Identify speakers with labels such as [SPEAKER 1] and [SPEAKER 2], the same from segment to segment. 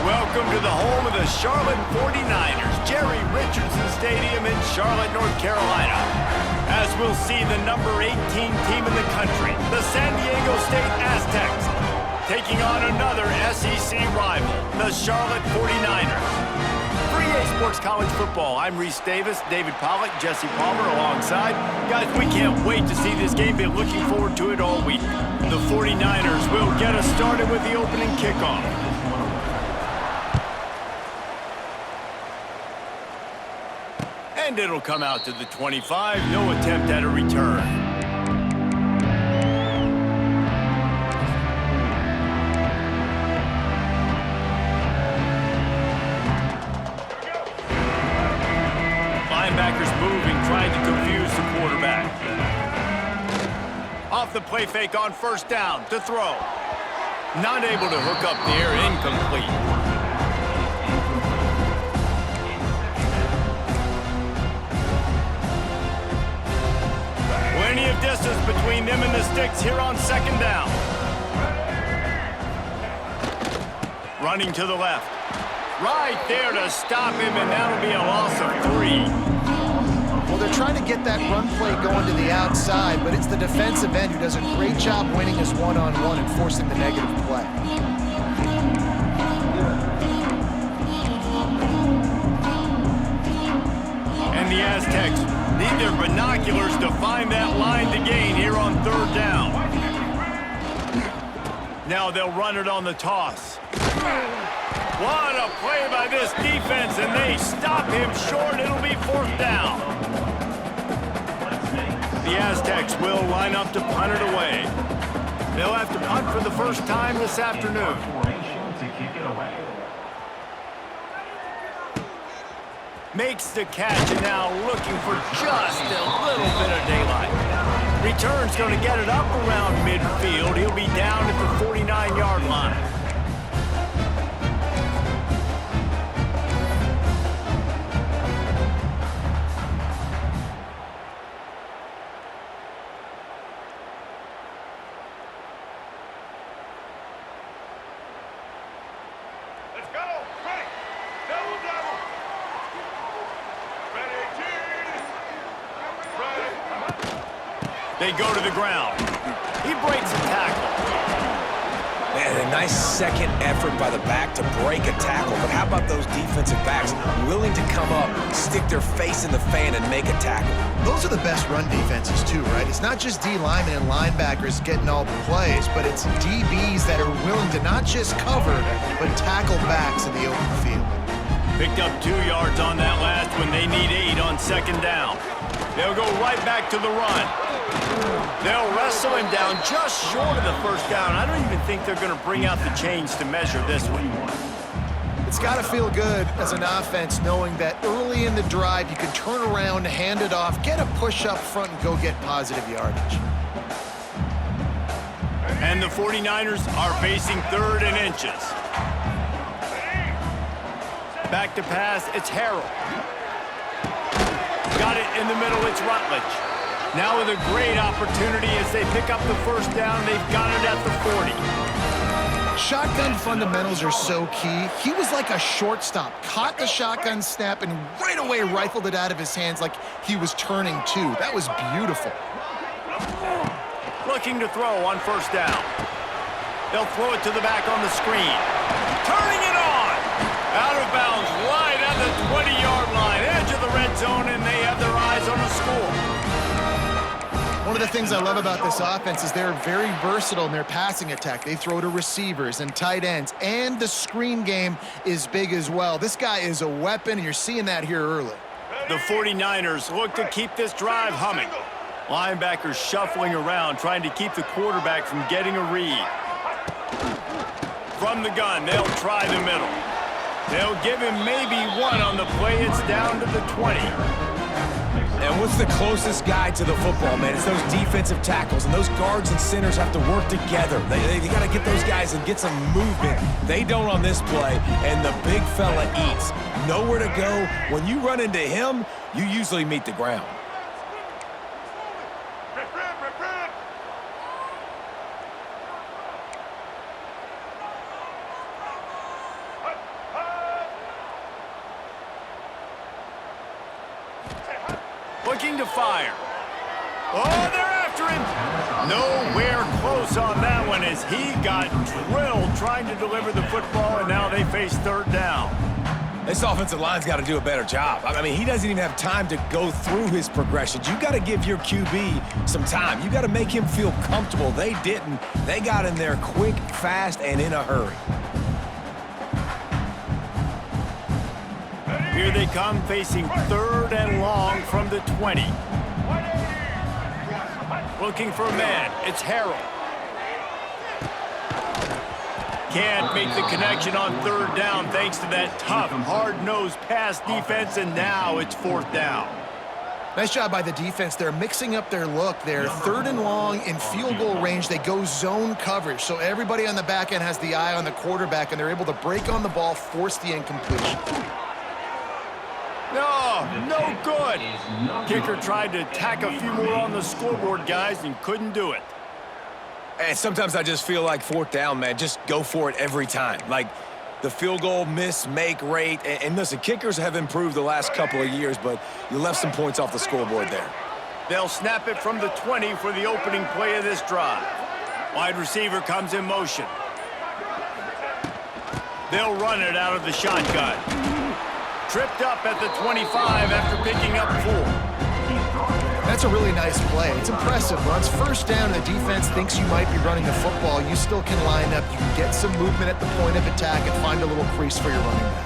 [SPEAKER 1] Welcome to the home of the Charlotte 49ers, Jerry Richardson Stadium in Charlotte, North Carolina. As we'll see the number 18 team in the country, the San Diego State Aztecs, taking on another SEC rival, the Charlotte 49ers. For EA Sports College Football, I'm Reese Davis, David Pollack, Jesse Palmer alongside. Guys, we can't wait to see this game. Been looking forward to it all week. The 49ers will get us started with the opening kickoff. And it'll come out to the 25. No attempt at a return. Linebackers moving, trying to confuse the quarterback. Off the play fake on first down to throw. Not able to hook up there, incomplete. Plenty of distance between them and the sticks here on second down. Running to the left. Right there to stop him, and that'll be a loss of 3.
[SPEAKER 2] Well, they're trying to get that run play going to the outside, but it's the defensive end who does a great job winning his one-on-one and forcing the negative play.
[SPEAKER 1] And the Aztecs need their binoculars to find that line to gain here on third down. Now they'll run it on the toss. What a play by this defense, and they stop him short. It'll be fourth down. The Aztecs will line up to punt it away. They'll have to punt for the first time this afternoon. Makes the catch, and now looking for just a little bit of daylight. Return's going to get it up around midfield. He'll be down at the 49-yard line. They go to the ground. He breaks a tackle.
[SPEAKER 3] Man, a nice second effort by the back to break a tackle. But how about those defensive backs willing to come up, stick their face in the fan, and make a tackle?
[SPEAKER 2] Those are the best run defenses too, right? It's not just D linemen and linebackers getting all the plays, but it's DBs that are willing to not just cover, but tackle backs in the open field.
[SPEAKER 1] Picked up 2 yards on that last one. They need 8 on second down. They'll go right back to the run. They'll wrestle him down just short of the first down. I don't even think they're going to bring out the chains to measure this one.
[SPEAKER 2] It's got to feel good as an offense knowing that early in the drive you can turn around, hand it off, get a push up front, and go get positive yardage.
[SPEAKER 1] And the 49ers are facing 3rd and inches. Back to pass, it's Harrell. Got it in the middle, it's Rutledge. Now with a great opportunity as they pick up the first down, they've got it at the 40.
[SPEAKER 2] Shotgun fundamentals are so key. He was like a shortstop, caught the shotgun snap and right away rifled it out of his hands like he was turning two. That was beautiful.
[SPEAKER 1] Looking to throw on first down. They'll throw it to the back on the screen. Turning it on! Out of bounds, right at the 20-yard line, edge of the red zone, and they have their eyes on the score.
[SPEAKER 2] One of the things I love about this offense is they're very versatile in their passing attack. They throw to receivers and tight ends, and the screen game is big as well. This guy is a weapon, and you're seeing that here early.
[SPEAKER 1] The 49ers look to keep this drive humming. Linebackers shuffling around, trying to keep the quarterback from getting a read. From the gun, they'll try the middle. They'll give him maybe 1 on the play. It's down to the 20.
[SPEAKER 3] And what's the closest guy to the football, man? It's those defensive tackles, and those guards and centers have to work together. They got to get those guys and get some movement. They don't on this play, and the big fella eats. Nowhere to go. When you run into him, you usually meet the ground.
[SPEAKER 1] looking to fire. Oh, they're after him. Nowhere close on that one as he got drilled trying to deliver the football, and now they face third down.
[SPEAKER 3] This offensive line's got to do a better job. I mean, he doesn't even have time to go through his progressions. You got to give your QB some time. You got to make him feel comfortable. They didn't. They got in there quick, fast, and in a hurry.
[SPEAKER 1] Here they come facing third and long from the 20. Looking for a man. It's Harrell. Can't make the connection on third down thanks to that tough, hard-nosed pass defense, and now it's fourth down.
[SPEAKER 2] Nice job by the defense. They're mixing up their look. They're third and long in field goal range. They go zone coverage, so everybody on the back end has the eye on the quarterback, and they're able to break on the ball, force the incompletion.
[SPEAKER 1] No good. Kicker tried to tack a few more on the scoreboard, guys, and couldn't do it.
[SPEAKER 3] And sometimes I just feel like fourth down, man, just go for it every time. Like the field goal miss-make rate. And listen, kickers have improved the last couple of years, but you left some points off the scoreboard there.
[SPEAKER 1] They'll snap it from the 20 for the opening play of this drive. Wide receiver comes in motion. They'll run it out of the shotgun. Tripped up at the 25 after picking up 4.
[SPEAKER 2] That's a really nice play. It's impressive. Once first down, the defense thinks you might be running the football. You still can line up. You can get some movement at the point of attack and find a little crease for your running back.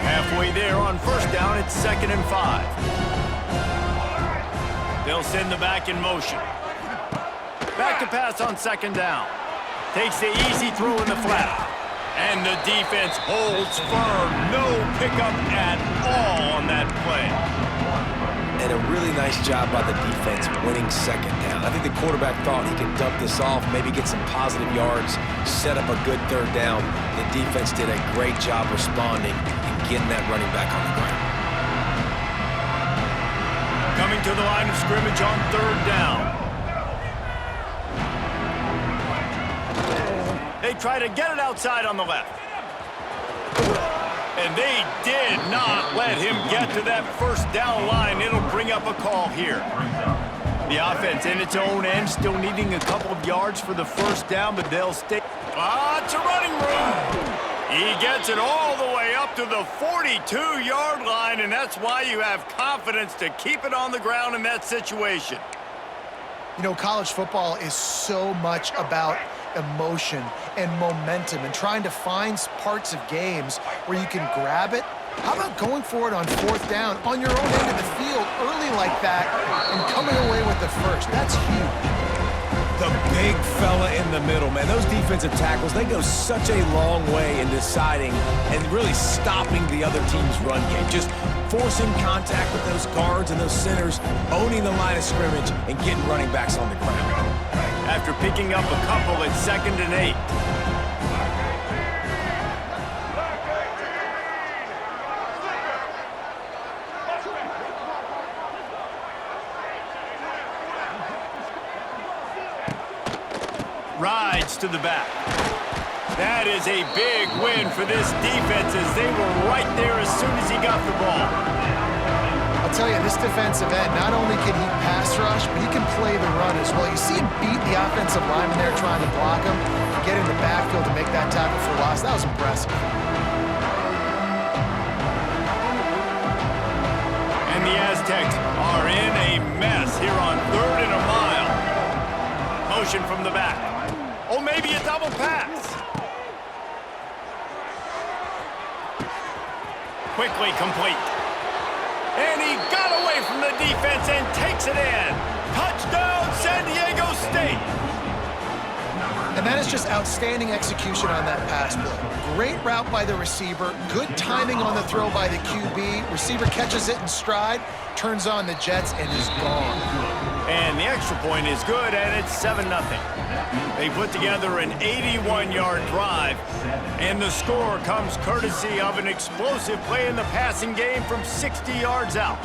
[SPEAKER 1] Halfway there on first down, it's 2nd and 5. They'll send the back in motion. Back to pass on 2nd down. Takes the easy throw in the flat. And the defense holds firm. No pickup at all on that play.
[SPEAKER 3] And a really nice job by the defense winning 2nd down. I think the quarterback thought he could dump this off, maybe get some positive yards, set up a good third down. The defense did a great job responding and getting that running back on the ground.
[SPEAKER 1] Coming to the line of scrimmage on third down. They try to get it outside on the left. And they did not let him get to that first down line. It'll bring up a call here. The offense in its own end, still needing a couple of yards for the first down, but they'll stay. It's a running room. He gets it all the way up to the 42-yard line, and that's why you have confidence to keep it on the ground in that situation.
[SPEAKER 2] You know, college football is so much about emotion and momentum and trying to find parts of games where you can grab it. How about going for it on fourth down on your own end of the field early like that and coming away with the first? That's huge.
[SPEAKER 3] The big fella in the middle, man. Those defensive tackles, they go such a long way in deciding and really stopping the other team's run game. Just forcing contact with those guards and those centers, owning the line of scrimmage, and getting running backs on the ground.
[SPEAKER 1] After picking up a couple, it's 2nd and 8. Rides to the back. That is a big win for this defense as they were right there as soon as he got the ball.
[SPEAKER 2] I'll tell you, this defensive end, not only can he pass rush, but he can play the run as well. You see him beat the offensive lineman there trying to block him, and get in the backfield to make that tackle for loss. That was impressive.
[SPEAKER 1] And the Aztecs are in a mess here on 3rd and a mile. Motion from the back. Oh, maybe a double pass. Quickly complete. And he got away from the defense and takes it in. Touchdown, San Diego State.
[SPEAKER 2] And that is just outstanding execution on that pass play. Great route by the receiver, good timing on the throw by the QB. Receiver catches it in stride, turns on the jets, and is gone.
[SPEAKER 1] And the extra point is good, and it's 7-0. They put together an 81-yard drive, and the score comes courtesy of an explosive play in the passing game from 60 yards out.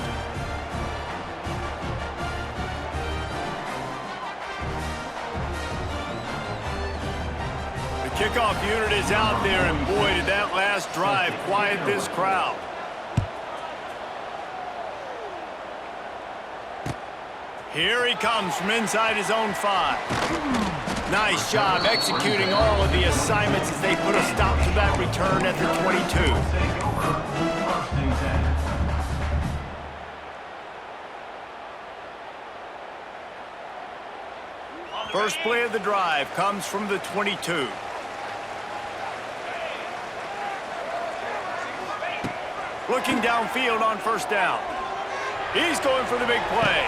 [SPEAKER 1] The Kickoff unit is out there, and boy, did that last drive quiet this crowd. Here he comes from inside his own 5. Nice job executing all of the assignments as they put a stop to that return at the 22. First play of the drive comes from the 22. Looking downfield on first down. He's going for the big play.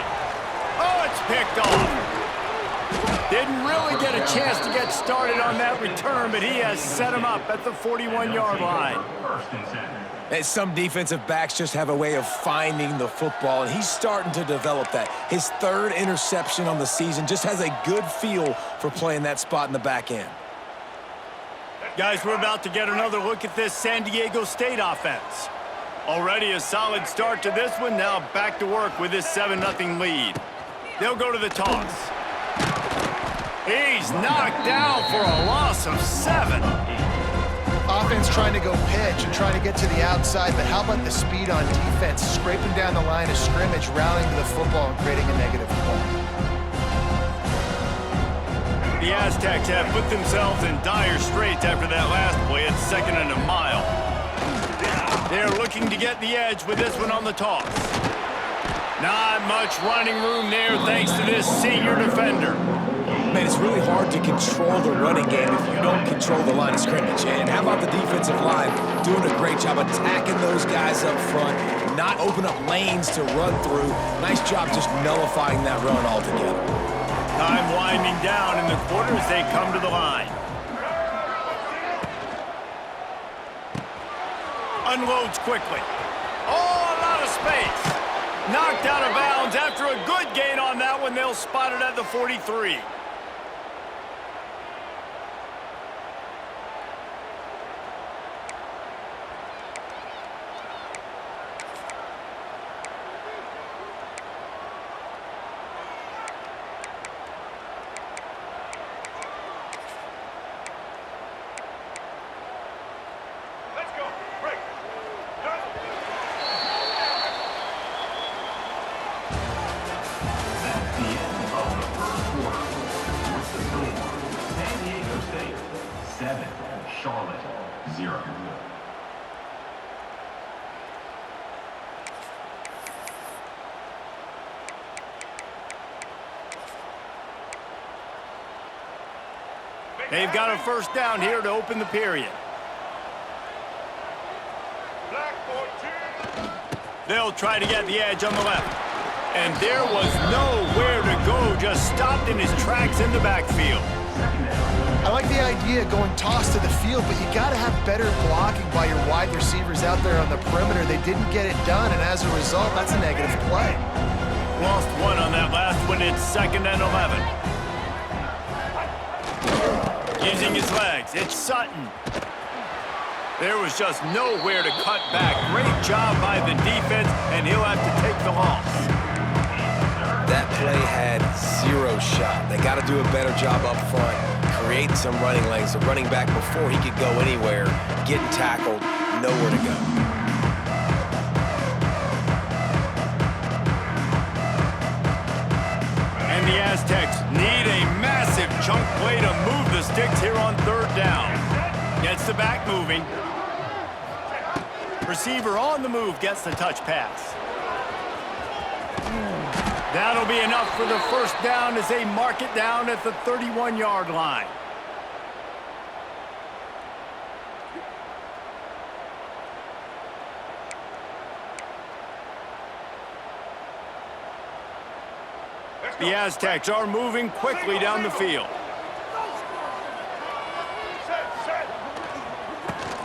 [SPEAKER 1] Oh, it's picked off. Didn't really get a chance to get started on that return, but he has set him up at the 41-yard line.
[SPEAKER 3] And some defensive backs just have a way of finding the football, and he's starting to develop that. His 3rd interception on the season, just has a good feel for playing that spot in the back end.
[SPEAKER 1] Guys, we're about to get another look at this San Diego State offense. Already a solid start to this one. Now back to work with this 7-0 lead. They'll go to the toss. He's knocked down for a loss of 7.
[SPEAKER 2] Offense trying to go pitch and trying to get to the outside, but how about the speed on defense, scraping down the line of scrimmage, rallying to the football and creating a negative play.
[SPEAKER 1] The Aztecs have put themselves in dire straits after that last play at 2nd and a mile. They're looking to get the edge with this one on the toss. Not much running room there thanks to this senior defender.
[SPEAKER 3] Man, it's really hard to control the running game if you don't control the line of scrimmage. And how about the defensive line doing a great job attacking those guys up front, not open up lanes to run through. Nice job just nullifying that run altogether.
[SPEAKER 1] Time winding down in the quarter as they come to the line. Unloads quickly. Oh, a lot of space. Knocked out of bounds after a good gain on that one. They'll spot it at the 43.
[SPEAKER 4] Charlotte, 0.
[SPEAKER 1] They've got a first down here to open the period. They'll try to get the edge on the left. And there was nowhere to go, just stopped in his tracks in the backfield.
[SPEAKER 2] I like the idea of going toss to the field, but you got to have better blocking by your wide receivers out there on the perimeter. They didn't get it done, and as a result, that's a negative play.
[SPEAKER 1] Lost one on that last one. It's 2nd and 11. Using his legs, it's Sutton. There was just nowhere to cut back. Great job by the defense, and he'll have to take the loss.
[SPEAKER 3] That play had 0 shot. They got to do a better job up front, create some running lanes. The running back, before he could go anywhere, getting tackled, nowhere to go.
[SPEAKER 1] And the Aztecs need a massive chunk play to move the sticks here on 3rd down. Gets the back moving. Receiver on the move gets the touch pass. That'll be enough for the first down as they mark it down at the 31-yard line. The Aztecs are moving quickly down the field.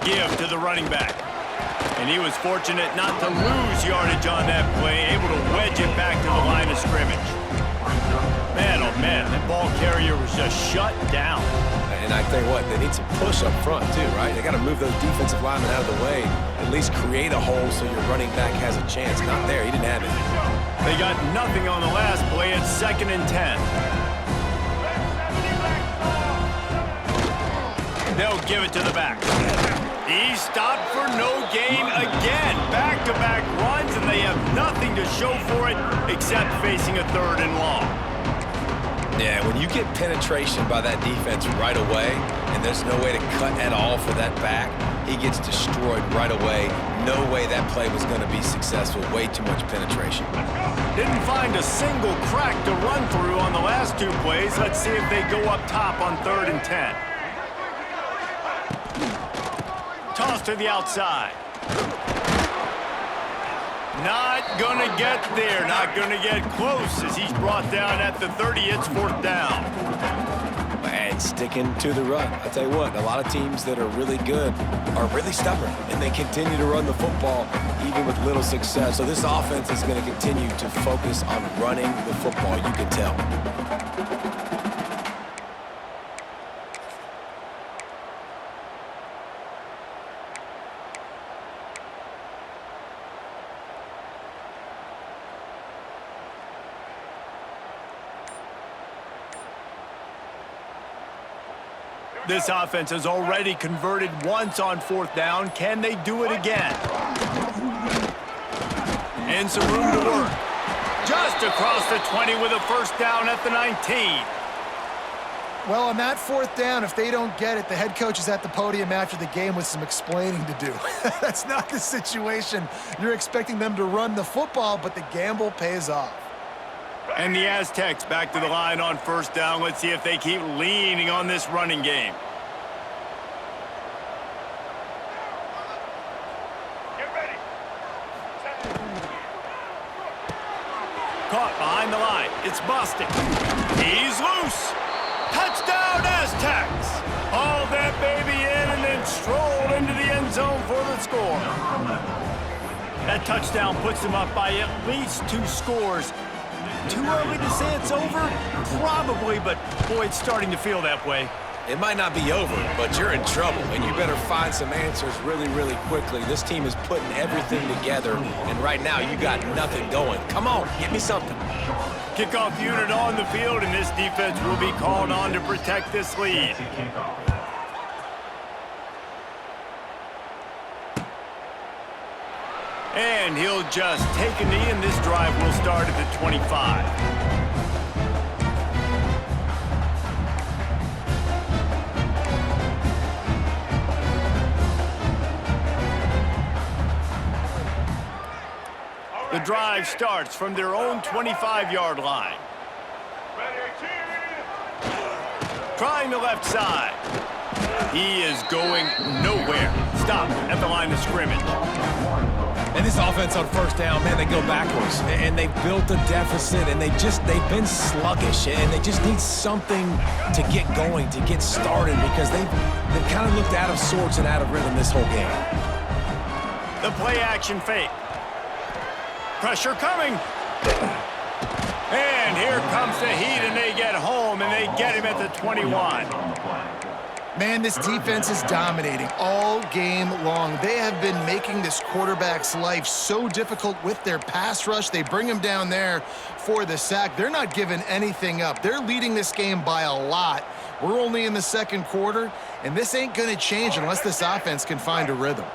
[SPEAKER 1] Give to the running back. And he was fortunate not to lose yardage on that play, able to wedge it back to the line of scrimmage. Man, oh man, that ball carrier was just shut down.
[SPEAKER 3] And I tell you what, they need some push up front too, right? They got to move those defensive linemen out of the way, at least create a hole so your running back has a chance. Not there, he didn't have it.
[SPEAKER 1] They got nothing on the last play. It's 2nd and 10. They'll give it to the back. He stopped for no gain again. Back-to-back runs, and they have nothing to show for it except facing a 3rd and long.
[SPEAKER 3] Yeah, when you get penetration by that defense right away, and there's no way to cut at all for that back, he gets destroyed right away. No way that play was going to be successful. Way too much penetration.
[SPEAKER 1] Didn't find a single crack to run through on the last 2 plays. Let's see if they go up top on 3rd and 10. Toss to the outside. Not gonna get there, not gonna get close as he's brought down at the 30. It's 4th down.
[SPEAKER 3] And sticking to the run. I'll tell you what, a lot of teams that are really good are really stubborn, and they continue to run the football even with little success. So this offense is going to continue to focus on running the football, you can tell.
[SPEAKER 1] This offense has already converted once on 4th down. Can they do it again? And some room to work. Just across the 20 with a 1st down at the 19.
[SPEAKER 2] Well, on that 4th down, if they don't get it, the head coach is at the podium after the game with some explaining to do. That's not the situation. You're expecting them to run the football, but the gamble pays off.
[SPEAKER 1] And the Aztecs back to the line on 1st down. Let's see if they keep leaning on this running game. Get ready. Caught behind the line. It's busted. He's loose. Touchdown, Aztecs. Hauled that baby in and then strolled into the end zone for the score. That touchdown puts them up by at least 2 scores. Too early to say it's over? Probably, but boy, it's starting to feel that way.
[SPEAKER 3] It might not be over, but you're in trouble, and you better find some answers really, really quickly. This team is putting everything together, and right now you got nothing going. Come on, give me something.
[SPEAKER 1] Kickoff unit on the field, and this defense will be called on to protect this lead. And he'll just take a knee, and this drive will start at the 25. The drive starts from their own 25-yard line. Trying the left side. He is going nowhere. Stopped at the line of scrimmage.
[SPEAKER 3] And this offense on 1st down, man, they go backwards. And they've built a deficit, and they've been sluggish. And they just need something to get going, to get started, because they've kind of looked out of sorts and out of rhythm this whole game.
[SPEAKER 1] The play-action fake. Pressure coming. And here comes the heat, and they get home, and they get him at the 21.
[SPEAKER 2] Man, this defense is dominating all game long. They have been making this quarterback's life so difficult with their pass rush. They bring him down there for the sack. They're not giving anything up. They're leading this game by a lot. We're only in the 2nd quarter, and this ain't going to change unless this offense can find a rhythm.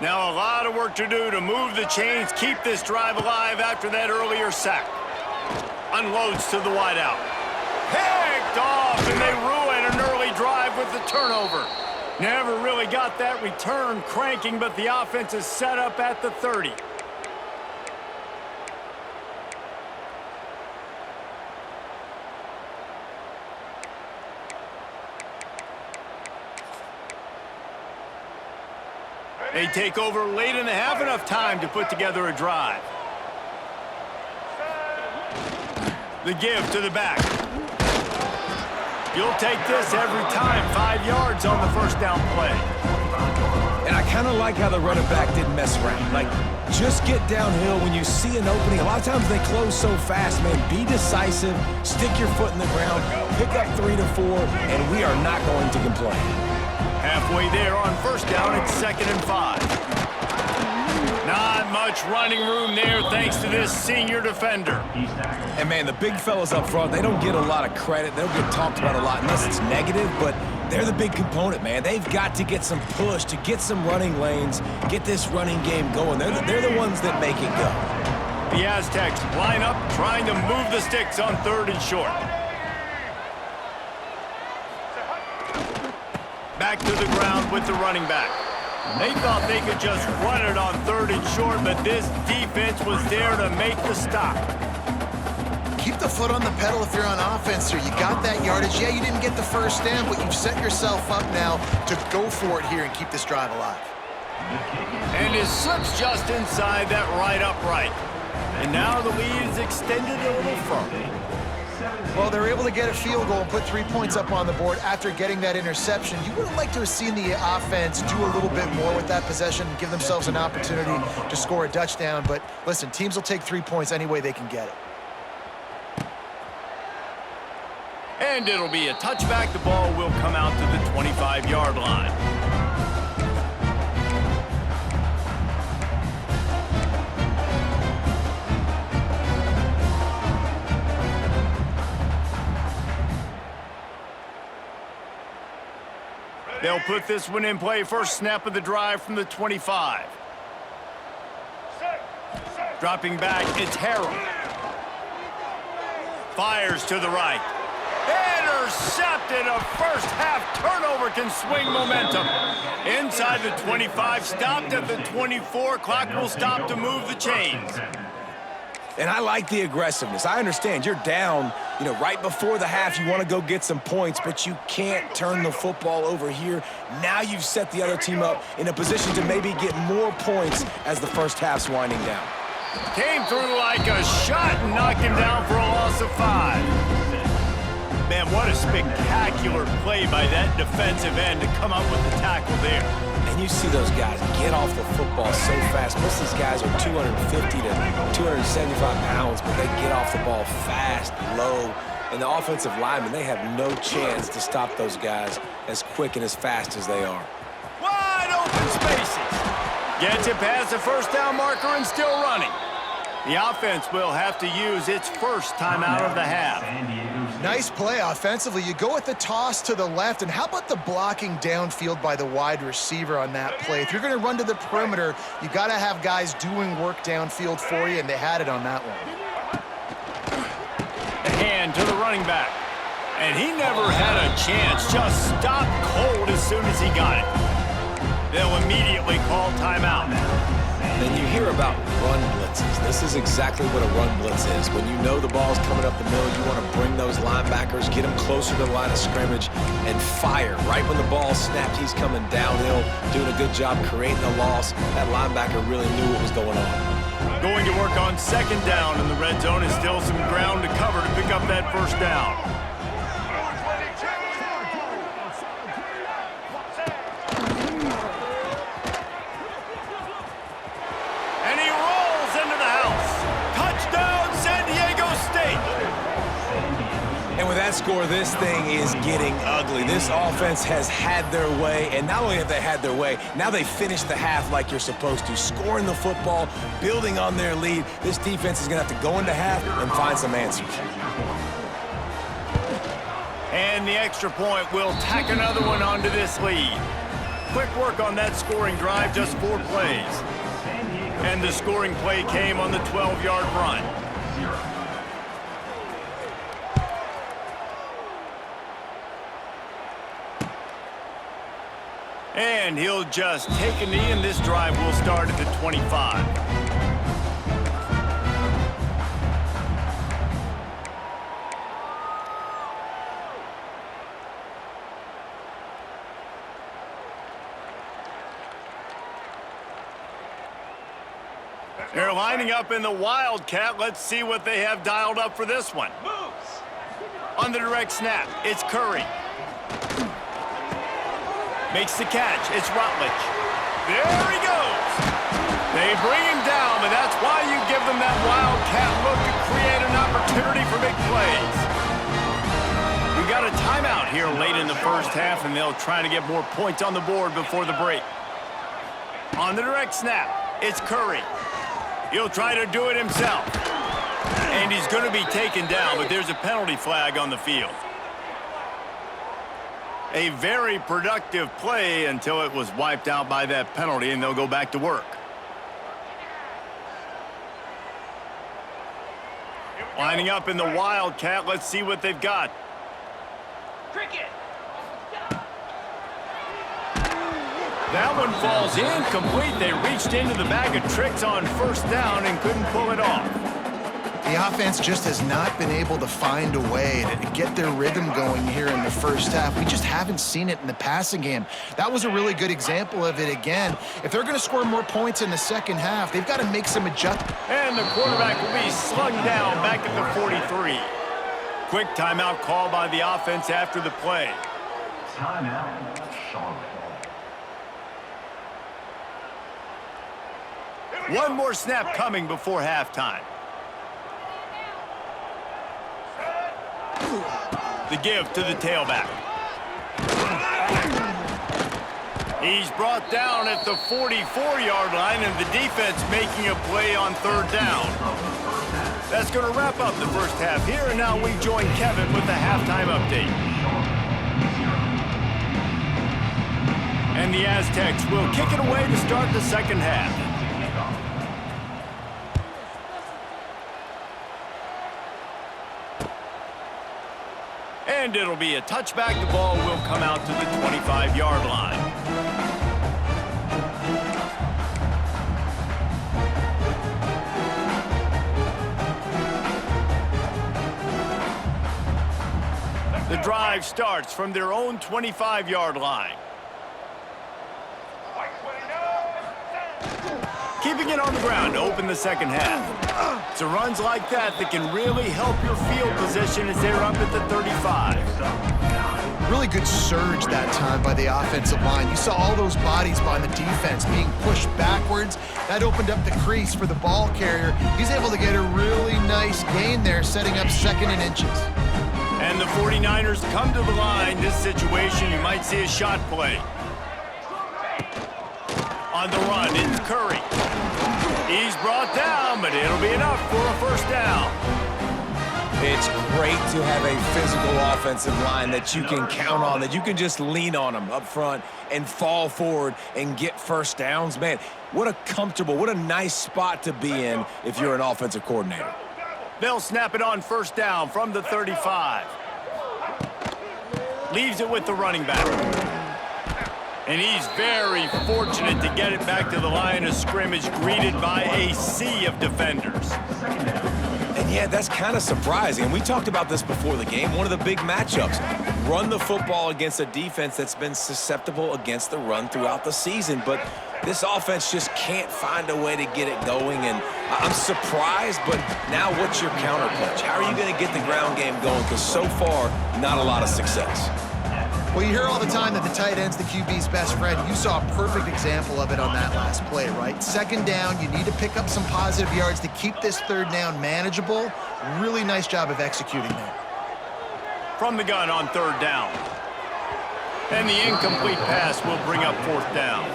[SPEAKER 1] Now a lot of work to do to move the chains, keep this drive alive after that earlier sack. Unloads to the wideout. Picked off, and they ruin an early drive with the turnover. Never really got that return cranking, but the offense is set up at the 30. They take over late in the half, enough time to put together a drive. The give to the back. You'll take this every time. 5 yards on the 1st down play.
[SPEAKER 3] And I kind of like how the running back didn't mess around. Like, just get downhill when you see an opening. A lot of times they close so fast, man. Be decisive, stick your foot in the ground, pick up 3 to 4, and we are not going to complain.
[SPEAKER 1] Halfway there on 1st down, it's 2nd and 5. Not much running room there thanks to this senior defender.
[SPEAKER 3] And, man, the big fellas up front, they don't get a lot of credit. They don't get talked about a lot unless it's negative, but they're the big component, man. They've got to get some push, to get some running lanes, get this running game going. They're the ones that make it go.
[SPEAKER 1] The Aztecs line up, trying to move the sticks on 3rd and short. Back to the ground with the running back. They thought they could just run it on 3rd and short, but this defense was there to make the stop.
[SPEAKER 2] Keep the foot on the pedal if you're on offense here. You got that yardage. Yeah, you didn't get the first down, but you've set yourself up now to go for it here and keep this drive alive.
[SPEAKER 1] And his slips just inside that right upright. And now the lead is extended a little further.
[SPEAKER 2] Well, they're able to get a field goal and put 3 points up on the board after getting that interception. You would have liked to have seen the offense do a little bit more with that possession and give themselves an opportunity to score a touchdown. But listen, teams will take 3 points any way they can get it.
[SPEAKER 1] And it'll be a touchback. The ball will come out to the 25-yard line. They'll put this one in play. First snap of the drive from the 25. Dropping back, it's Harrell. Fires to the right. Intercepted. A first half turnover can swing momentum. Inside the 25, stopped at the 24. Clock will stop to move the chains.
[SPEAKER 3] And I like the aggressiveness. I understand you're down, right before the half. You want to go get some points, but you can't turn the football over here. Now you've set the other team up in a position to maybe get more points as the first half's winding down.
[SPEAKER 1] Came through like a shot and knocked him down for a loss of 5. Man, what a spectacular play by that defensive end to come up with the tackle there.
[SPEAKER 3] And you see those guys get off the football so fast. Most of these guys are 250 to 275 pounds, but they get off the ball fast, low. And the offensive linemen, they have no chance to stop those guys as quick and as fast as they are.
[SPEAKER 1] Wide open spaces. Gets it past the first down marker and still running. The offense will have to use its first timeout of the half.
[SPEAKER 2] Nice play offensively. You go with the toss to the left, and how about the blocking downfield by the wide receiver on that play? If you're going to run to the perimeter, you got to have guys doing work downfield for you, and they had it on that one.
[SPEAKER 1] The hand to the running back. And he never had a chance. Just stopped cold as soon as he got it. They'll immediately call timeout.
[SPEAKER 3] Then you hear about run blitzes. This is exactly what a run blitz is. When you know the ball's coming up the middle, you want to bring those linebackers, get them closer to the line of scrimmage, and fire. Right when the ball snapped, he's coming downhill, doing a good job creating a loss. That linebacker really knew what was going on.
[SPEAKER 1] Going to work on 2nd down, and the red zone is still some ground to cover to pick up that first down.
[SPEAKER 3] Score, this thing is getting ugly. This offense has had their way, and not only have they had their way, now they finished the half like you're supposed to, scoring the football, building on their lead. This defense is going to have to go into half and find some answers.
[SPEAKER 1] And the extra point will tack another one onto this lead. Quick work on that scoring drive, just 4 plays. And the scoring play came on the 12-yard run. And he'll just take a knee, and this drive will start at the 25. They're lining up in the Wildcat. Let's see what they have dialed up for this one. On the direct snap, it's Curry. Makes the catch. It's Rutledge. There he goes. They bring him down, but that's why you give them that Wildcat look to create an opportunity for big plays. We got a timeout here late in the first half, and they'll try to get more points on the board before the break. On the direct snap, It's Curry. He'll try to do it himself. And he's going to be taken down, but there's a penalty flag on the field. A very productive play until it was wiped out by that penalty, and they'll go back to work. Lining up in the Wildcat. Let's see what they've got.
[SPEAKER 4] Cricket.
[SPEAKER 1] That one falls incomplete. They reached into the bag of tricks on first down and couldn't pull it off.
[SPEAKER 2] The offense just has not been able to find a way to get their rhythm going here in the first half. We just haven't seen it in the passing game. That was a really good example of it again. If they're going to score more points in the second half, they've got to make some adjustments.
[SPEAKER 1] And the quarterback will be slung down back at the 43. Quick timeout call by the offense after the play.
[SPEAKER 4] Timeout, Charlotte.
[SPEAKER 1] One more snap coming before halftime. The give to the tailback. He's brought down at the 44-yard line, and the defense making a play on third down. That's going to wrap up the first half here, and now we join Kevin with the halftime update. And the Aztecs will kick it away to start the second half. And it'll be a touchback. The ball will come out to the 25-yard line. The drive starts from their own 25-yard line. Keeping it on the ground to open the second half. It's runs like that that can really help your field position as they're up at the 35.
[SPEAKER 2] Really good surge that time by the offensive line. You saw all those bodies by the defense being pushed backwards. That opened up the crease for the ball carrier. He's able to get a really nice gain there, setting up second and inches.
[SPEAKER 1] And the 49ers come to the line. This situation, you might see a shot play. On the run, it's Curry. He's brought down, but it'll be enough for a first down.
[SPEAKER 3] It's great to have a physical offensive line that you can count on, that you can just lean on them up front and fall forward and get first downs. Man, what a comfortable, what a nice spot to be in if you're an offensive coordinator.
[SPEAKER 1] They'll snap it on first down from the 35. Leaves it with the running back. And he's very fortunate to get it back to the line of scrimmage, greeted by a sea of defenders.
[SPEAKER 3] And yeah, that's kind of surprising. And we talked about this before the game. One of the big matchups. Run the football against a defense that's been susceptible against the run throughout the season. But this offense just can't find a way to get it going. And I'm surprised, but now what's your counterpunch? How are you going to get the ground game going? Because so far, not a lot of success.
[SPEAKER 2] Well, you hear all the time that the tight end's the QB's best friend. You saw a perfect example of it on that last play, right? Second down, you need to pick up some positive yards to keep this third down manageable. Really nice job of executing there.
[SPEAKER 1] From the gun on third down. And the incomplete pass will bring up fourth down.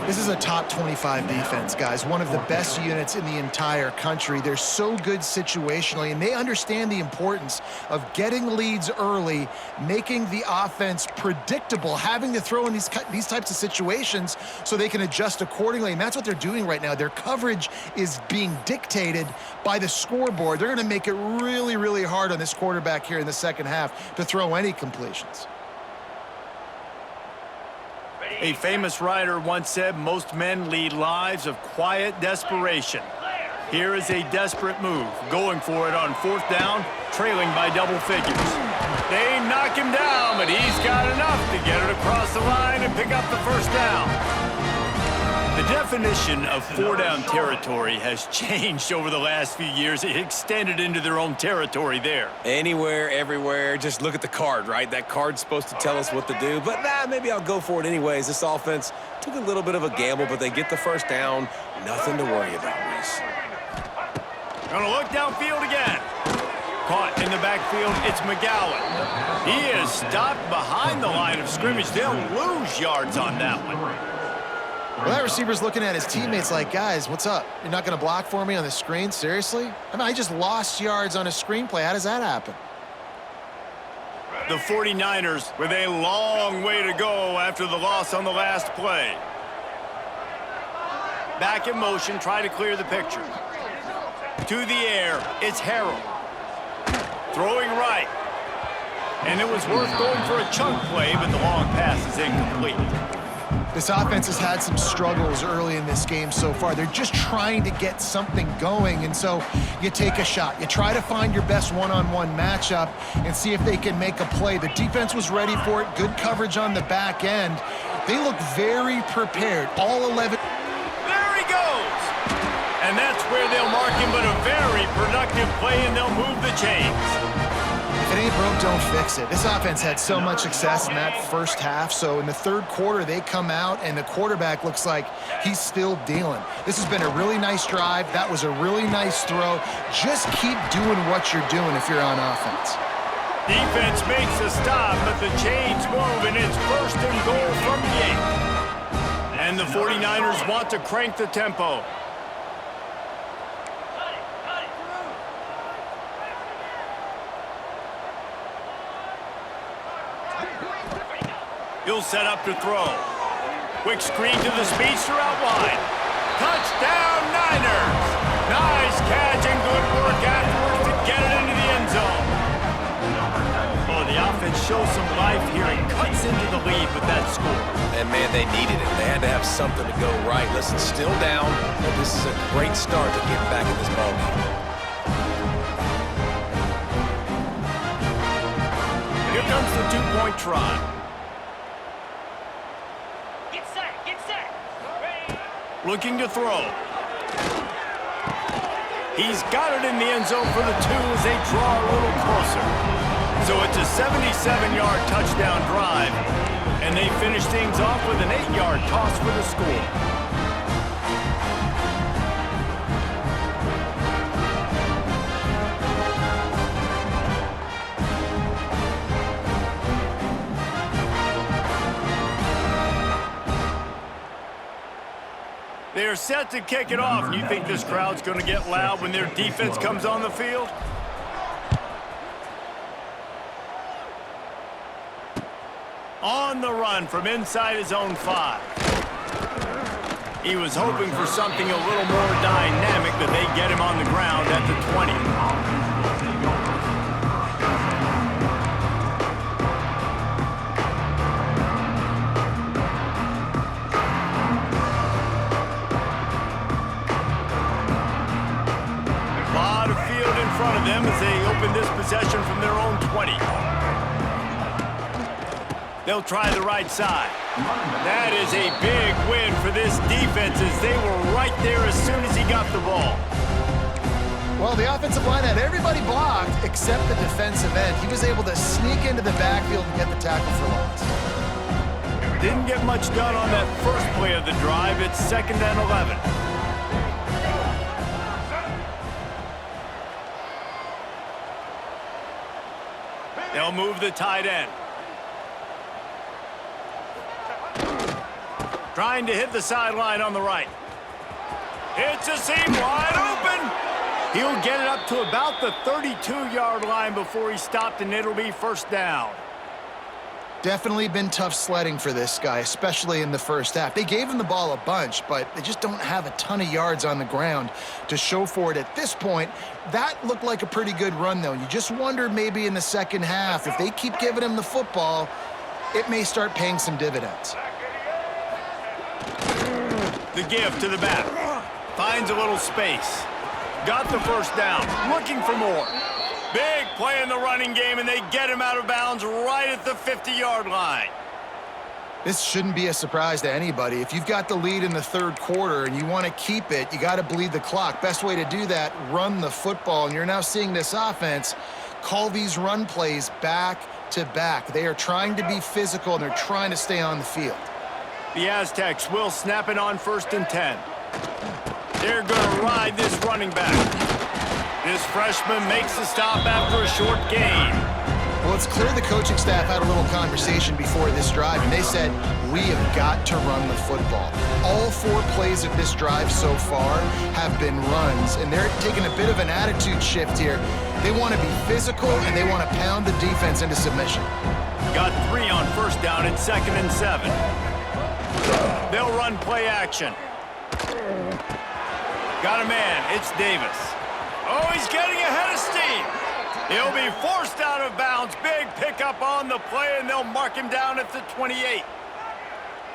[SPEAKER 2] This is a top 25 defense, guys. One of the best units in the entire country. They're so good situationally, and they understand the importance of getting leads early, making the offense predictable, having to throw in these types of situations so they can adjust accordingly, and that's what they're doing right now. Their coverage is being dictated by the scoreboard. They're going to make it really, really hard on this quarterback here in the second half to throw any completions.
[SPEAKER 1] A famous writer once said, most men lead lives of quiet desperation. Here is a desperate move, going for it on fourth down, trailing by double figures. They knock him down, but he's got enough to get it across the line and pick up the first down. The definition of four-down territory has changed over the last few years. It extended into their own territory there.
[SPEAKER 3] Anywhere, everywhere, just look at the card, right? That card's supposed to tell us what to do, but maybe I'll go for it anyways. This offense took a little bit of a gamble, but they get the first down. Nothing to worry about, Reese.
[SPEAKER 1] Gonna look downfield again. Caught in the backfield, it's McGowan. He is stopped behind the line of scrimmage. They'll lose yards on that one.
[SPEAKER 2] Well, that receiver's looking at his teammates like, guys, what's up? You're not going to block for me on the screen? Seriously? I mean, I just lost yards on a screenplay. How does that happen?
[SPEAKER 1] The 49ers with a long way to go after the loss on the last play. Back in motion, try to clear the picture. To the air, it's Harrell. Throwing right. And it was worth going for a chunk play, but the long pass is incomplete.
[SPEAKER 2] This offense has had some struggles early in this game so far. They're just trying to get something going, and so you take a shot. You try to find your best one-on-one matchup and see if they can make a play. The defense was ready for it. Good coverage on the back end. They look very prepared. All 11.
[SPEAKER 1] There he goes! And that's where they'll mark him, but a very productive play, and they'll move the chains.
[SPEAKER 2] If it ain't broke, don't fix it. This offense had so much success in that first half, so in the third quarter, they come out, and the quarterback looks like he's still dealing. This has been a really nice drive. That was a really nice throw. Just keep doing what you're doing if you're on offense.
[SPEAKER 1] Defense makes a stop, but the chains move, and it's first and goal from the 8. And the 49ers want to crank the tempo. He'll set up to throw. Quick screen to the speedster out wide. Touchdown, Niners! Nice catch and good work afterwards to get it into the end zone. Oh, the offense shows some life here and cuts into the lead with that score.
[SPEAKER 3] And, man, they needed it. They had to have something to go right. Listen, still down, but this is a great start to get back in this ballgame.
[SPEAKER 1] Here comes the two-point try. Looking to throw. He's got it in the end zone for the 2 as they draw a little closer. So it's a 77-yard touchdown drive, and they finish things off with an 8-yard toss for the score. They're set to kick it off. You think this crowd's going to get loud when their defense comes on the field? On the run from inside his own 5. He was hoping for something a little more dynamic, but they get him on the ground at the 20. Front of them as they open this possession from their own 20. They'll try the right side. That is a big win for this defense as they were right there as soon as he got the ball.
[SPEAKER 2] Well, the offensive line had everybody blocked except the defensive end. He was able to sneak into the backfield and get the tackle for loss.
[SPEAKER 1] Didn't get much done on that first play of the drive. It's 2nd and 11. They'll move the tight end. Trying to hit the sideline on the right. It's a seam wide open. He'll get it up to about the 32-yard line before he stopped, and it'll be first down.
[SPEAKER 2] Definitely been tough sledding for this guy, especially in the first half. They gave him the ball a bunch, but they just don't have a ton of yards on the ground to show for it at this point. That looked like a pretty good run, though. You just wonder maybe in the second half, if they keep giving him the football, it may start paying some dividends.
[SPEAKER 1] The give to the back. Finds a little space. Got the first down. Looking for more. Big play in the running game, and they get him out of bounds right at the 50-yard line.
[SPEAKER 2] This shouldn't be a surprise to anybody. If you've got the lead in the third quarter and you want to keep it, you got to bleed the clock. Best way to do that, run the football. And you're now seeing this offense call these run plays back to back. They are trying to be physical, and they're trying to stay on the field.
[SPEAKER 1] The Aztecs will snap it on 1st and 10. They're going to ride this running back. This freshman makes the stop after a short gain.
[SPEAKER 2] Well, it's clear the coaching staff had a little conversation before this drive, and they said, we have got to run the football. All 4 plays of this drive so far have been runs, and they're taking a bit of an attitude shift here. They want to be physical, and they want to pound the defense into submission.
[SPEAKER 1] Got 3 on first down at 2nd and 7. They'll run play action. Got a man. It's Davis. Oh, he's getting ahead of steam. He'll be forced out of bounds. Big pickup on the play, and they'll mark him down at the 28.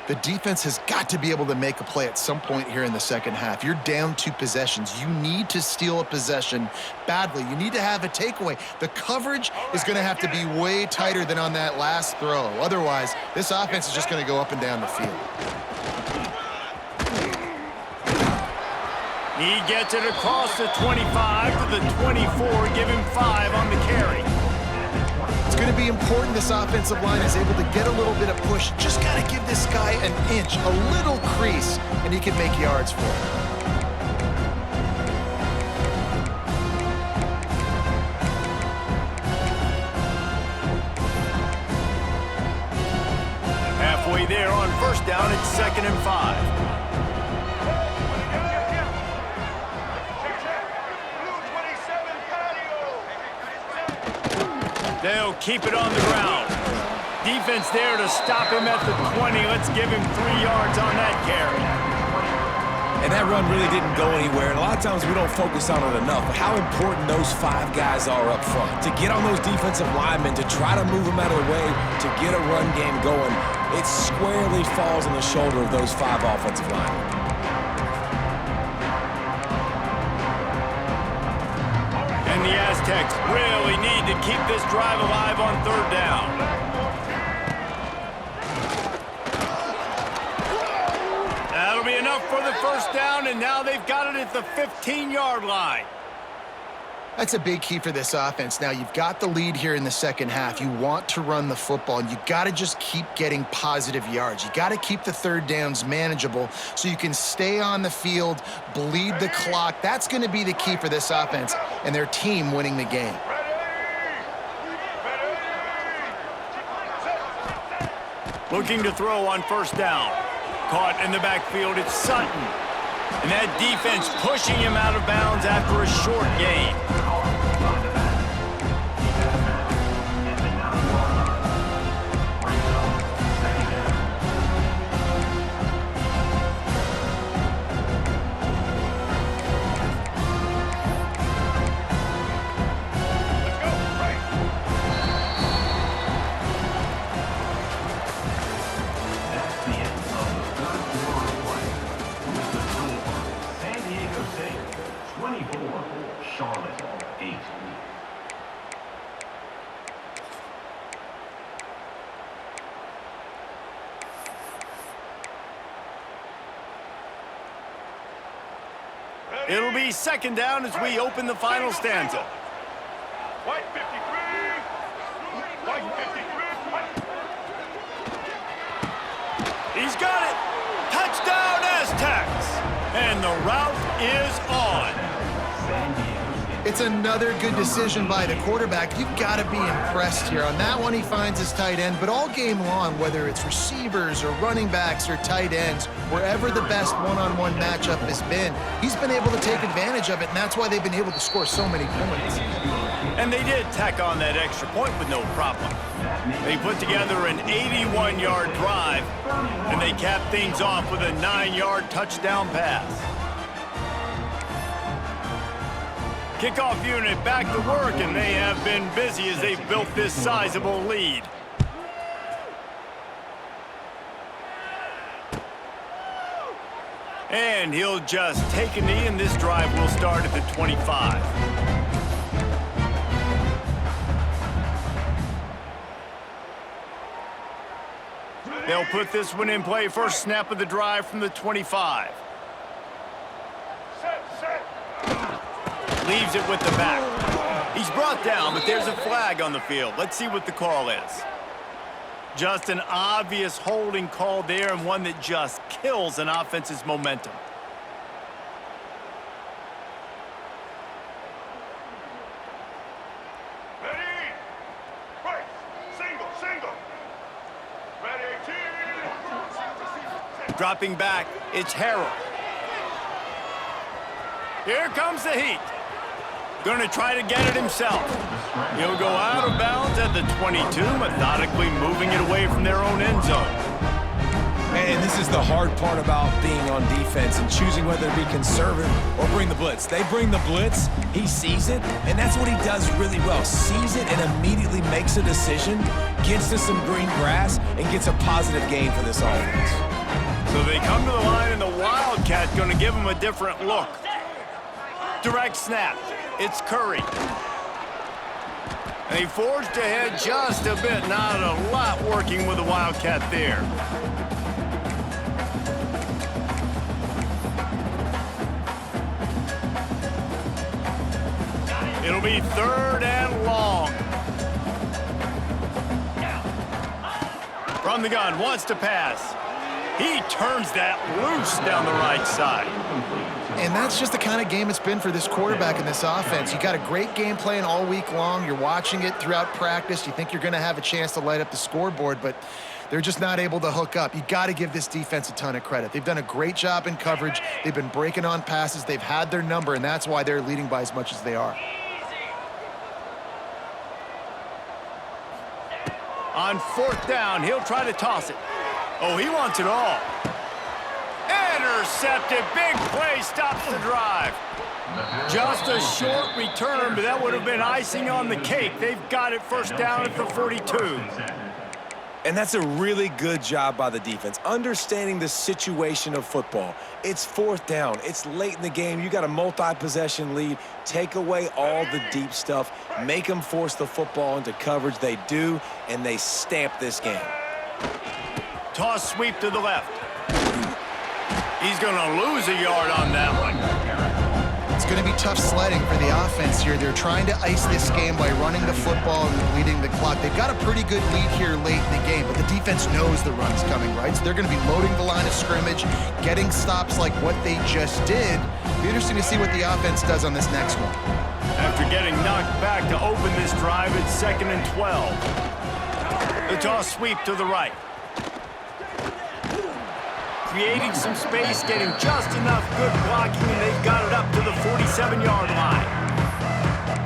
[SPEAKER 2] The defense has got to be able to make a play at some point here in the second half. You're down 2 possessions. You need to steal a possession badly. You need to have a takeaway. The coverage is going to have to be way tighter than on that last throw. Otherwise, this offense is just going to go up and down the field.
[SPEAKER 1] He gets it across the 25 to the 24. Give him 5 on the carry.
[SPEAKER 2] It's going to be important this offensive line is able to get a little bit of push. Just got to give this guy an inch, a little crease, and he can make yards for it.
[SPEAKER 1] Halfway there on first down, it's 2nd and 5. They'll keep it on the ground. Defense there to stop him at the 20. Let's give him 3 yards on that carry.
[SPEAKER 3] And that run really didn't go anywhere. And a lot of times we don't focus on it enough, but how important those 5 guys are up front. To get on those defensive linemen, to try to move them out of the way, to get a run game going, it squarely falls on the shoulder of those 5 offensive linemen.
[SPEAKER 1] And the Aztecs really need to keep this drive alive on 3rd down. That'll be enough for the first down, and now they've got it at the 15-yard line.
[SPEAKER 2] That's a big key for this offense. Now, you've got the lead here in the second half. You want to run the football, and you got to just keep getting positive yards. You got to keep the 3rd downs manageable so you can stay on the field, bleed the clock. That's going to be the key for this offense and their team winning the game.
[SPEAKER 1] Looking to throw on first down. Caught in the backfield, it's Sutton. And that defense pushing him out of bounds after a short gain. It'll be 2nd down as we open the final stanza.
[SPEAKER 5] White 53. White 53.
[SPEAKER 1] He's got it. Touchdown, Aztecs. And the route is on.
[SPEAKER 2] It's another good decision by the quarterback. You've got to be impressed here. On that one, he finds his tight end, but all game long, whether it's receivers or running backs or tight ends, wherever the best one-on-one matchup has been, he's been able to take advantage of it, and that's why they've been able to score so many points.
[SPEAKER 1] And they did tack on that extra point with no problem. They put together an 81-yard drive, and they capped things off with a 9-yard touchdown pass. Kickoff unit back to work, and they have been busy as they've built this sizable lead. And he'll just take a knee, and this drive will start at the 25. They'll put this one in play. First snap of the drive from the 25. Leaves it with the back. He's brought down, but there's a flag on the field. Let's see what the call is. Just an obvious holding call there, and one that just kills an offense's momentum.
[SPEAKER 5] Ready? Right.
[SPEAKER 1] Dropping back, it's Harrell. Here comes the heat. Going to try to get it himself. He'll go out of bounds at the 22, methodically moving it away from their own end zone.
[SPEAKER 3] And this is the hard part about being on defense and choosing whether to be conservative or bring the blitz. They bring the blitz, he sees it, and that's what he does really well. Sees it and immediately makes a decision, gets to some green grass, and gets a positive gain for this offense.
[SPEAKER 1] So they come to the line, and the Wildcat going to give him a different look. Direct snap. It's Curry. And he forged ahead just a bit. Not a lot working with the Wildcat there. It'll be 3rd and long. From the gun, wants to pass. He turns that loose down the right side.
[SPEAKER 2] And that's just the kind of game it's been for this quarterback in this offense. You got a great game plan all week long. You're watching it throughout practice. You think you're going to have a chance to light up the scoreboard, but they're just not able to hook up. You got to give this defense a ton of credit. They've done a great job in coverage. They've been breaking on passes. They've had their number, and that's why they're leading by as much as they are.
[SPEAKER 1] On 4th down, he'll try to toss it. Oh, he wants it all. Intercepted. Big play stops the drive. Just a short return, but that would have been icing on the cake. They've got it 1st down at the 42.
[SPEAKER 3] And that's a really good job by the defense, understanding the situation of football. It's 4th down. It's late in the game. You got a multi-possession lead. Take away all the deep stuff. Make them force the football into coverage. They do, and they stamp this game.
[SPEAKER 1] Toss sweep to the left. He's going to lose a yard on that one.
[SPEAKER 2] It's going to be tough sledding for the offense here. They're trying to ice this game by running the football and leading the clock. They've got a pretty good lead here late in the game, but the defense knows the run's coming, right? So they're going to be loading the line of scrimmage, getting stops like what they just did. It'll be interesting to see what the offense does on this next one.
[SPEAKER 1] After getting knocked back to open this drive, it's 2nd and 12. The toss sweep to the right. Creating some space, getting just enough good blocking, and they've got it up to the 47-yard line.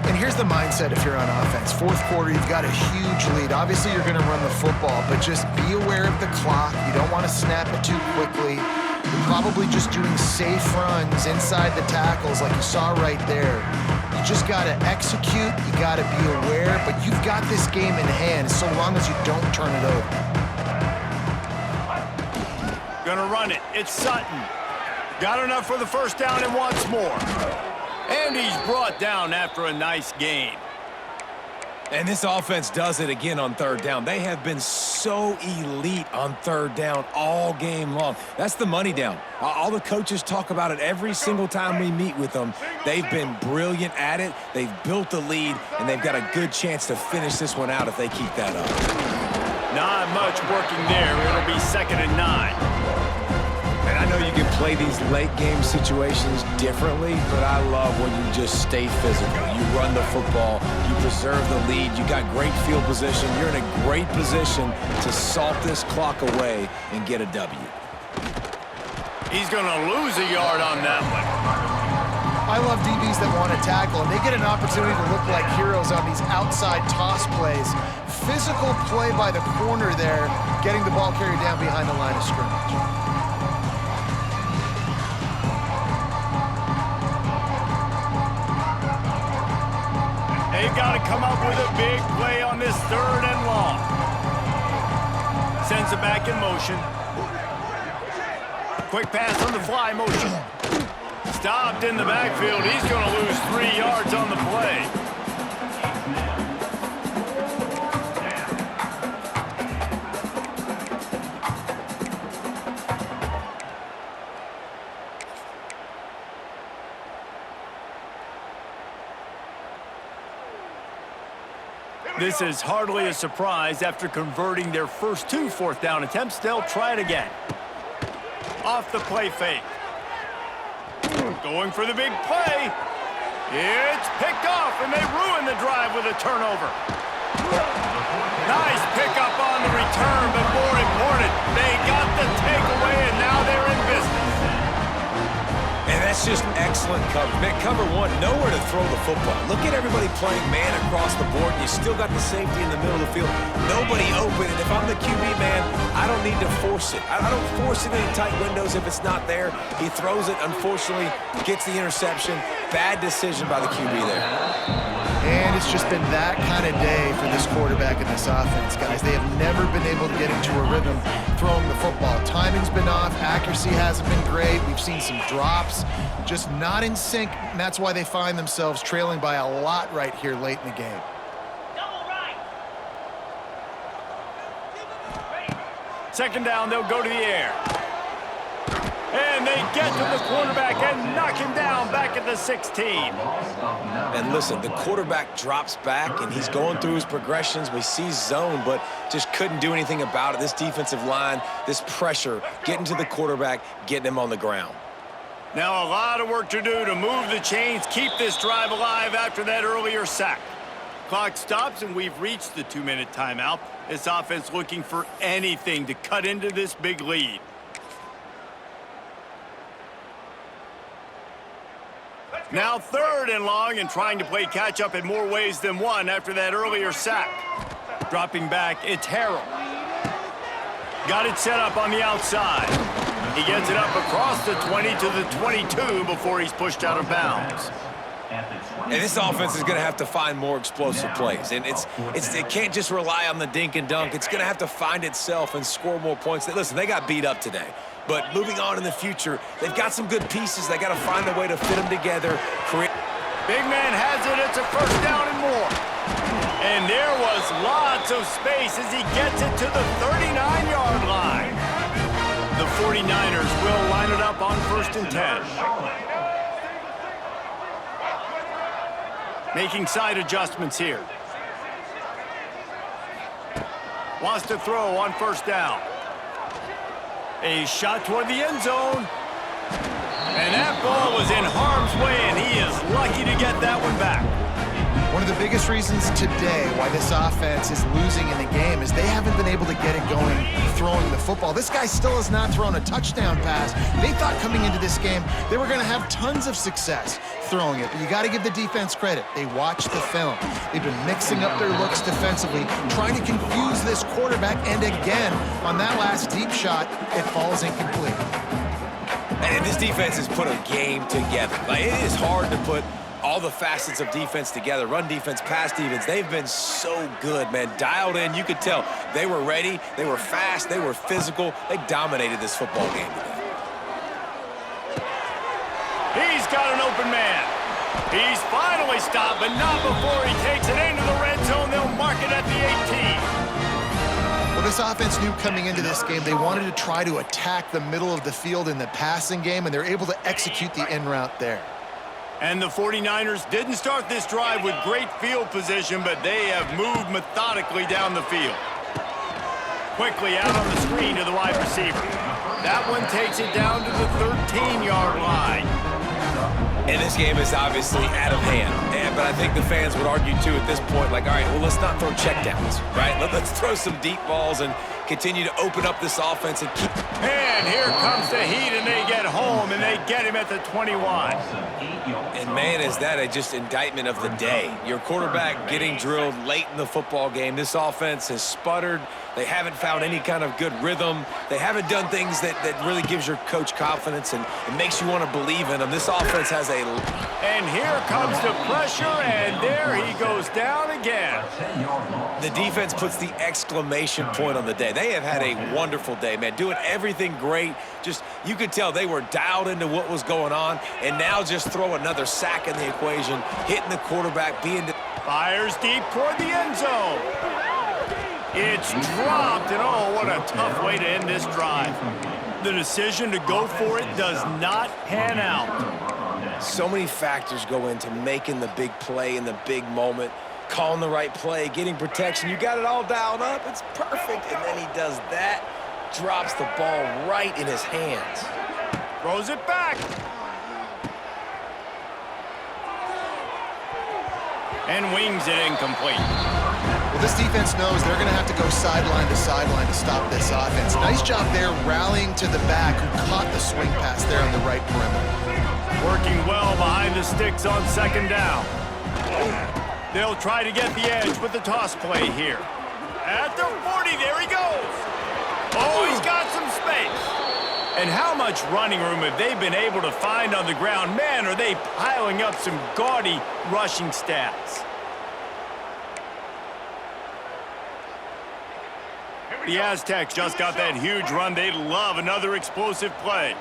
[SPEAKER 2] And here's the mindset if you're on offense. 4th quarter, you've got a huge lead. Obviously, you're going to run the football, but just be aware of the clock. You don't want to snap it too quickly. You're probably just doing safe runs inside the tackles like you saw right there. You just got to execute. You got to be aware, but you've got this game in hand so long as you don't turn it over.
[SPEAKER 1] Gonna run it. It's Sutton. Got enough for the 1st down and wants more. And he's brought down after a nice gain.
[SPEAKER 3] And this offense does it again on 3rd down. They have been so elite on 3rd down all game long. That's the money down. All the coaches talk about it every single time we meet with them. They've been brilliant at it. They've built the lead, and they've got a good chance to finish this one out if they keep that up.
[SPEAKER 1] Not much working there. It'll be 2nd and 9.
[SPEAKER 3] And I know you can play these late game situations differently, but I love when you just stay physical. You run the football, you preserve the lead, you got great field position. You're in a great position to salt this clock away and get a W.
[SPEAKER 1] He's going to lose a yard on that one.
[SPEAKER 2] I love DBs that want to tackle, and they get an opportunity to look like heroes on these outside toss plays. Physical play by the corner there, getting the ball carried down behind the line of scrimmage.
[SPEAKER 1] They've got to come up with a big play on this 3rd and long. Sends it back in motion. Quick pass on the fly motion. Stopped in the backfield. He's going to lose 3 yards on the play. This is hardly a surprise. After converting their first 2 4th down attempts, they'll try it again. Off the play fake. Going for the big play. It's picked off, and they ruin the drive with a turnover. Nice pickup on the return, but more important, they got the takeaway, and now
[SPEAKER 3] just excellent coverage. Man, cover one, nowhere to throw the football. Look at everybody playing man across the board. You still got the safety in the middle of the field. Nobody open. And if I'm the QB, man, I don't need to force it. I don't force it into tight windows if it's not there. He throws it, unfortunately, gets the interception. Bad decision by the QB there.
[SPEAKER 2] And it's just been that kind of day for this quarterback in this offense, guys. They have never been able to get into a rhythm throwing the football. Timing's been off. Accuracy hasn't been great. We've seen some drops, just not in sync, and that's why they find themselves trailing by a lot right here late in the game.
[SPEAKER 1] Second down, they'll go to the air. And they get to the quarterback and knock him down back at the 16.
[SPEAKER 3] And listen, the quarterback drops back, and he's going through his progressions. We see zone, but just couldn't do anything about it. This defensive line, this pressure, getting to the quarterback, getting him on the ground.
[SPEAKER 1] Now a lot of work to do to move the chains, keep this drive alive after that earlier sack. Clock stops, and we've reached the 2-minute timeout. This offense looking for anything to cut into this big lead. Now 3rd and long, and trying to play catch-up in more ways than one after that earlier sack. Dropping back, it's Harrell. Got it set up on the outside. He gets it up across the 20 to the 22 before he's pushed out of bounds.
[SPEAKER 3] And this offense is going to have to find more explosive plays. And it can't just rely on the dink and dunk. It's going to have to find itself and score more points. Listen, they got beat up today. But moving on in the future, they've got some good pieces. They got to find a way to fit them together.
[SPEAKER 1] Big man has it. It's a 1st down and more. And there was lots of space as he gets it to the 39-yard line. The 49ers will line it up on 1st and 10. Making side adjustments here. Wants to throw on 1st down. A shot toward the end zone. And that ball was in harm's way, and he is lucky to get that one back.
[SPEAKER 2] One of the biggest reasons today why this offense is losing in the game is they haven't been able to get it going throwing the football. This guy still has not thrown a touchdown pass. They thought coming into this game they were going to have tons of success throwing it, but you got to give the defense credit. They watched the film. They've been mixing up their looks defensively, trying to confuse this quarterback, and again, on that last deep shot, it falls incomplete.
[SPEAKER 3] And this defense has put a game together. Like, it is hard to put all the facets of defense together. Run defense, pass defense. They've been so good, man. Dialed in. You could tell they were ready. They were fast. They were physical. They dominated this football game today.
[SPEAKER 1] He's got an open man. He's finally stopped, but not before he takes it into the red zone. They'll mark it at the 18.
[SPEAKER 2] Well, this offense knew coming into this game they wanted to try to attack the middle of the field in the passing game, and they're able to execute the in route there.
[SPEAKER 1] And the 49ers didn't start this drive with great field position, but they have moved methodically down the field. Quickly out on the screen to the wide receiver. That one takes it down to the 13-yard line.
[SPEAKER 3] And this game is obviously out of hand. But I think the fans would argue, too, at this point, like, all right, well, let's not throw checkdowns, right? Let's throw some deep balls and continue to open up this offense and keep...
[SPEAKER 1] And here comes the heat, and they get home, and they get him at the 21.
[SPEAKER 3] And, man, is that a just indictment of the day. Your quarterback getting drilled late in the football game. This offense has sputtered. They haven't found any kind of good rhythm. They haven't done things that really gives your coach confidence and it makes you want to believe in them. This offense has a...
[SPEAKER 1] And here comes the pressure, and there he goes down again.
[SPEAKER 3] The defense puts the exclamation point on the day. They have had a wonderful day, man, doing everything great. Just, you could tell they were dialed into what was going on, and now just throw another sack in the equation, hitting the quarterback, being...
[SPEAKER 1] Fires deep toward the end zone. It's dropped, and oh, what a tough way to end this drive. The decision to go for it does not pan out.
[SPEAKER 3] So many factors go into making the big play in the big moment, calling the right play, getting protection. You got it all dialed up. It's perfect. And then he does that, drops the ball right in his hands.
[SPEAKER 1] Throws it back. And wings it incomplete.
[SPEAKER 2] Well, this defense knows they're going to have to go sideline to stop this offense. Nice job there rallying to the back who caught the swing pass there on the right perimeter.
[SPEAKER 1] Working well behind the sticks on second down. They'll try to get the edge with the toss play here. At the 40, there he goes. Oh, he's got some space. And how much running room have they been able to find on the ground? Man, are they piling up some gaudy rushing stats. The Aztecs just got that huge run. They'd love another explosive play.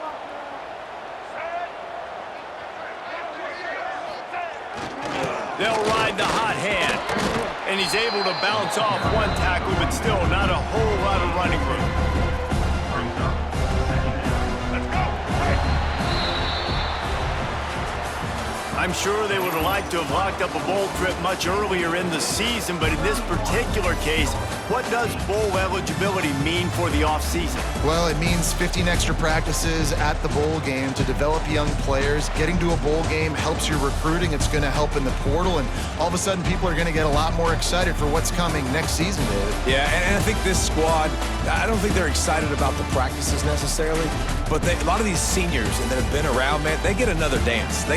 [SPEAKER 1] They'll ride the hot hand. And he's able to bounce off one tackle, but still not a whole lot of running room.
[SPEAKER 5] Brings up second down. Let's go.
[SPEAKER 1] I'm sure they would have liked to have locked up a bowl trip much earlier in the season, but in this particular case, what does bowl eligibility mean for the offseason?
[SPEAKER 2] Well, it means 15 extra practices at the bowl game to develop young players. Getting to a bowl game helps your recruiting. It's going to help in the portal, and all of a sudden people are going to get a lot more excited for what's coming next season, David.
[SPEAKER 3] Yeah, and I think this squad, I don't think they're excited about the practices necessarily, but a lot of these seniors that have been around, man, they get another dance. They get